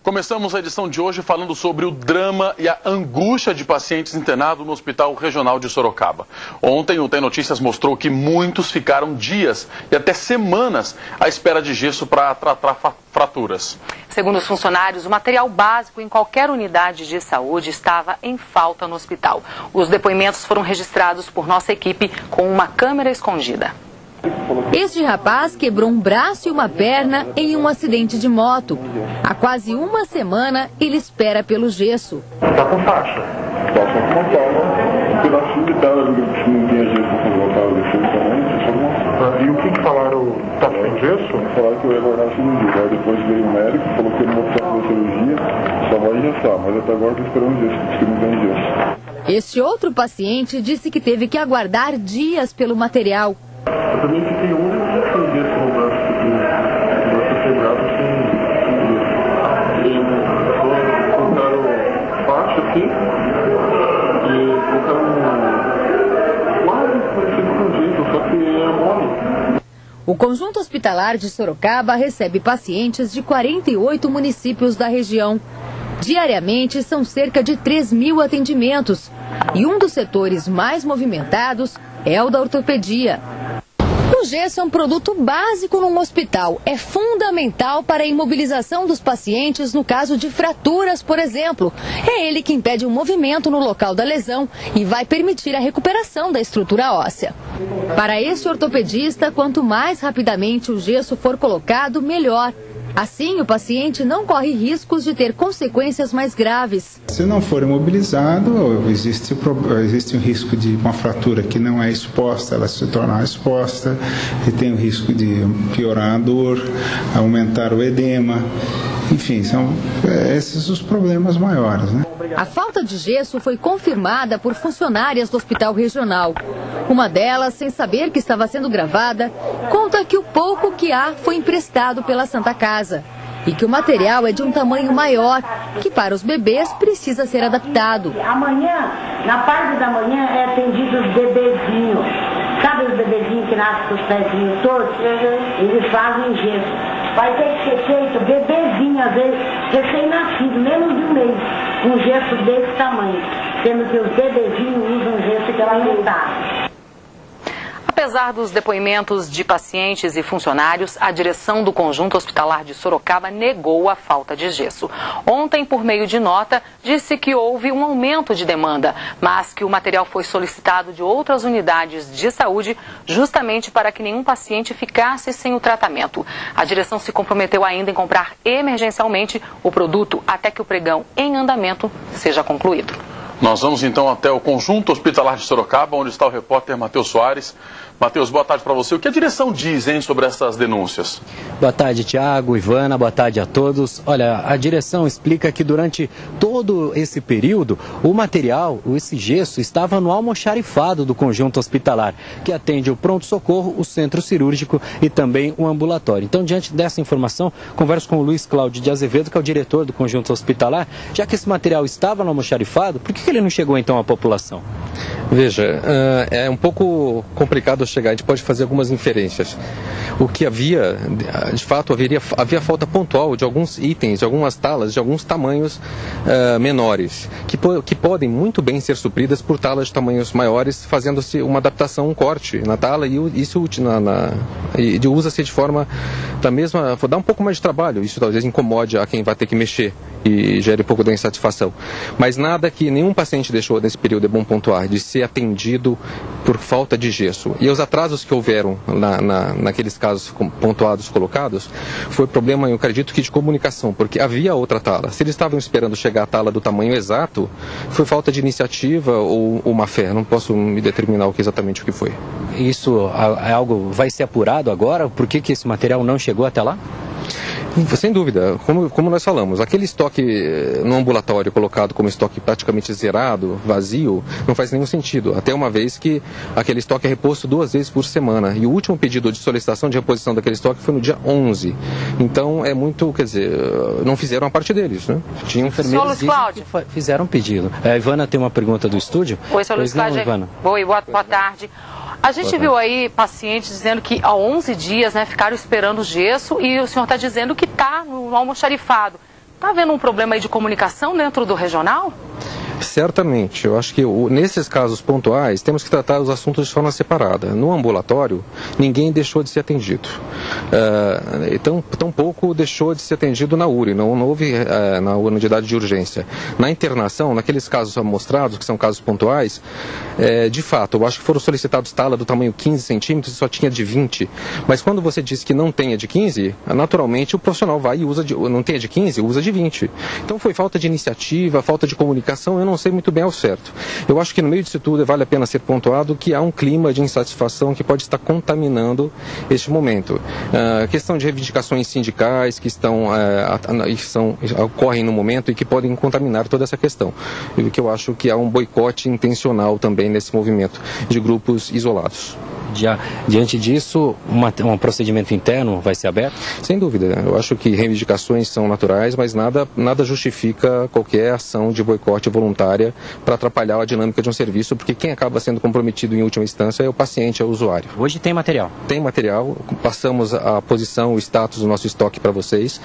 Começamos a edição de hoje falando sobre o drama e a angústia de pacientes internados no Hospital Regional de Sorocaba. Ontem o Tem Notícias mostrou que muitos ficaram dias e até semanas à espera de gesso para tratar fraturas. Segundo os funcionários, o material básico em qualquer unidade de saúde estava em falta no hospital. Os depoimentos foram registrados por nossa equipe com uma câmera escondida. Este rapaz quebrou um braço e uma perna em um acidente de moto. Há quase uma semana ele espera pelo gesso. Está com faixa. Está com faixa. Um pedacinho de tela ali que não tinha gesso para colocar o defeito também. E o que falaram? Está sem gesso? Falaram que eu ia guardar a cirurgia. Aí depois veio o médico, falou que eu não vou precisar fazer cirurgia, só vai engessar. Mas até agora estou esperando gesso, porque não tem gesso. Este outro paciente disse que teve que aguardar dias pelo material. Eu também fiquei um dia sem gesso no braço, porque o braço quebrado sem gesso. Colocaram faixa aqui e colocaram quase parecido com gesso, só que é mole. O Conjunto Hospitalar de Sorocaba recebe pacientes de 48 municípios da região. Diariamente são cerca de 3.000 atendimentos e um dos setores mais movimentados é o da ortopedia. O gesso é um produto básico num hospital. É fundamental para a imobilização dos pacientes no caso de fraturas, por exemplo. É ele que impede o movimento no local da lesão e vai permitir a recuperação da estrutura óssea. Para esse ortopedista, quanto mais rapidamente o gesso for colocado, melhor. Assim, o paciente não corre riscos de ter consequências mais graves. Se não for imobilizado, existe um risco de uma fratura que não é exposta, ela se tornar exposta, e tem o risco de piorar a dor, aumentar o edema. Enfim, são esses os problemas maiores, né? A falta de gesso foi confirmada por funcionárias do Hospital Regional. Uma delas, sem saber que estava sendo gravada, conta que o pouco que há foi emprestado pela Santa Casa e que o material é de um tamanho maior, que para os bebês precisa ser adaptado. Amanhã, na parte da manhã, é atendido os bebezinhos. Sabe os bebezinhos que nascem com os pezinhos tortos? Eles fazem gesso. Vai ter que ser feito bebezinho, às vezes, recém-nascido, menos de um mês, um gesso desse tamanho, sendo que os bebezinhos usam gesso que ela não dá. Apesar dos depoimentos de pacientes e funcionários, a direção do Conjunto Hospitalar de Sorocaba negou a falta de gesso. Ontem, por meio de nota, disse que houve um aumento de demanda, mas que o material foi solicitado de outras unidades de saúde justamente para que nenhum paciente ficasse sem o tratamento. A direção se comprometeu ainda em comprar emergencialmente o produto até que o pregão em andamento seja concluído. Nós vamos então até o Conjunto Hospitalar de Sorocaba, onde está o repórter Matheus Soares. Matheus, boa tarde para você. O que a direção diz, hein, sobre essas denúncias? Boa tarde, Tiago, Ivana, boa tarde a todos. Olha, a direção explica que durante todo esse período, o material, esse gesso, estava no almoxarifado do Conjunto Hospitalar, que atende o pronto-socorro, o centro cirúrgico e também o ambulatório. Então, diante dessa informação, converso com o Luiz Cláudio de Azevedo, que é o diretor do Conjunto Hospitalar. Já que esse material estava no almoxarifado, por que ele não chegou então à população? Veja, é um pouco complicado chegar, a gente pode fazer algumas inferências. O que havia, de fato, havia falta pontual de alguns itens, de algumas talas, de alguns tamanhos menores, que podem muito bem ser supridas por talas de tamanhos maiores, fazendo-se uma adaptação, um corte na tala, e isso usa-se de forma da mesma, dá um pouco mais de trabalho, isso talvez incomode a quem vai ter que mexer e gere um pouco da insatisfação. Mas nada que nenhum paciente deixou nesse período, é bom pontuar, de ser atendido por falta de gesso. E os atrasos que houveram naqueles casos pontuados colocados, foi problema, eu acredito que de comunicação, porque havia outra tala. Se eles estavam esperando chegar a tala do tamanho exato, foi falta de iniciativa ou má fé. Não posso me determinar exatamente o que foi. Isso é algo, vai ser apurado agora? Por que esse material não chegou até lá? Sem dúvida, como nós falamos, aquele estoque no ambulatório colocado como estoque praticamente zerado, vazio, não faz nenhum sentido. Até uma vez que aquele estoque é reposto 2 vezes por semana. E o último pedido de solicitação de reposição daquele estoque foi no dia 11. Então é muito, quer dizer, não fizeram a parte deles, né? Tinham enfermeiros que fizeram pedido. A Ivana tem uma pergunta do estúdio. Oi, senhor Luiz Cláudio. Ivana. Oi, boa tarde. A gente viu aí pacientes dizendo que há 11 dias, né, ficaram esperando o gesso e o senhor está dizendo que está no almoxarifado. Está havendo um problema aí de comunicação dentro do regional? Certamente. Eu acho que nesses casos pontuais temos que tratar os assuntos de forma separada. No ambulatório, ninguém deixou de ser atendido. Tampouco deixou de ser atendido na URI, não houve na unidade de urgência. Na internação, naqueles casos amostrados, que são casos pontuais, de fato, eu acho que foram solicitados tala do tamanho 15 centímetros e só tinha de 20. Mas quando você diz que não tenha de 15, naturalmente o profissional vai e usa não tenha de 15, usa de 20. Então foi falta de iniciativa, falta de comunicação, eu não sei muito bem ao certo. Eu acho que no meio disso tudo vale a pena ser pontuado que há um clima de insatisfação que pode estar contaminando este momento. A questão de reivindicações sindicais que ocorrem no momento e que podem contaminar toda essa questão. E que eu acho que há um boicote intencional também nesse movimento de grupos isolados. Diante disso, um procedimento interno vai ser aberto? Sem dúvida. Eu acho que reivindicações são naturais, mas nada justifica qualquer ação de boicote voluntária para atrapalhar a dinâmica de um serviço, porque quem acaba sendo comprometido em última instância é o paciente, é o usuário. Hoje tem material? Tem material. Passamos a posição, o status do nosso estoque para vocês.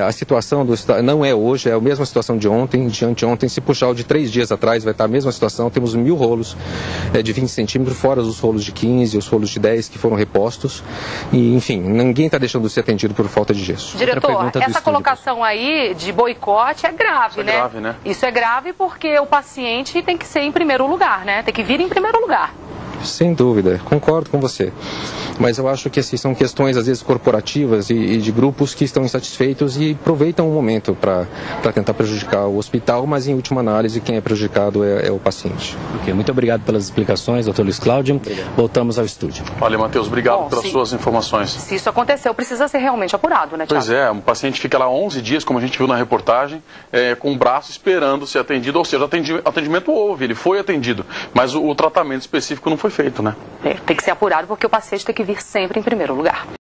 A situação não é hoje, é a mesma situação de ontem, de anteontem. Se puxar o de 3 dias atrás, vai estar a mesma situação. Temos 1000 rolos de 20 centímetros, fora os rolos de 15, os rolos de 10 que foram repostos. E, enfim, ninguém está deixando de ser atendido por falta de gesso. Diretor, essa colocação aí de boicote é grave, né? É grave, né? Isso é grave porque o paciente tem que ser em primeiro lugar, né? Tem que vir em primeiro lugar. Sem dúvida, concordo com você. Mas eu acho que assim, são questões, às vezes, corporativas e de grupos que estão insatisfeitos e aproveitam o momento para tentar prejudicar o hospital, mas, em última análise, quem é prejudicado é o paciente. Okay, muito obrigado pelas explicações, doutor Luiz Cláudio. Voltamos ao estúdio. Olha, Matheus, obrigado pelas suas informações. Se isso aconteceu, precisa ser realmente apurado, né, Thiago? Pois é, um paciente fica lá 11 dias, como a gente viu na reportagem, com o braço esperando ser atendido, ou seja, atendimento houve, ele foi atendido, mas o tratamento específico não foi feito, né? Tem que ser apurado porque o paciente tem que vir sempre em primeiro lugar.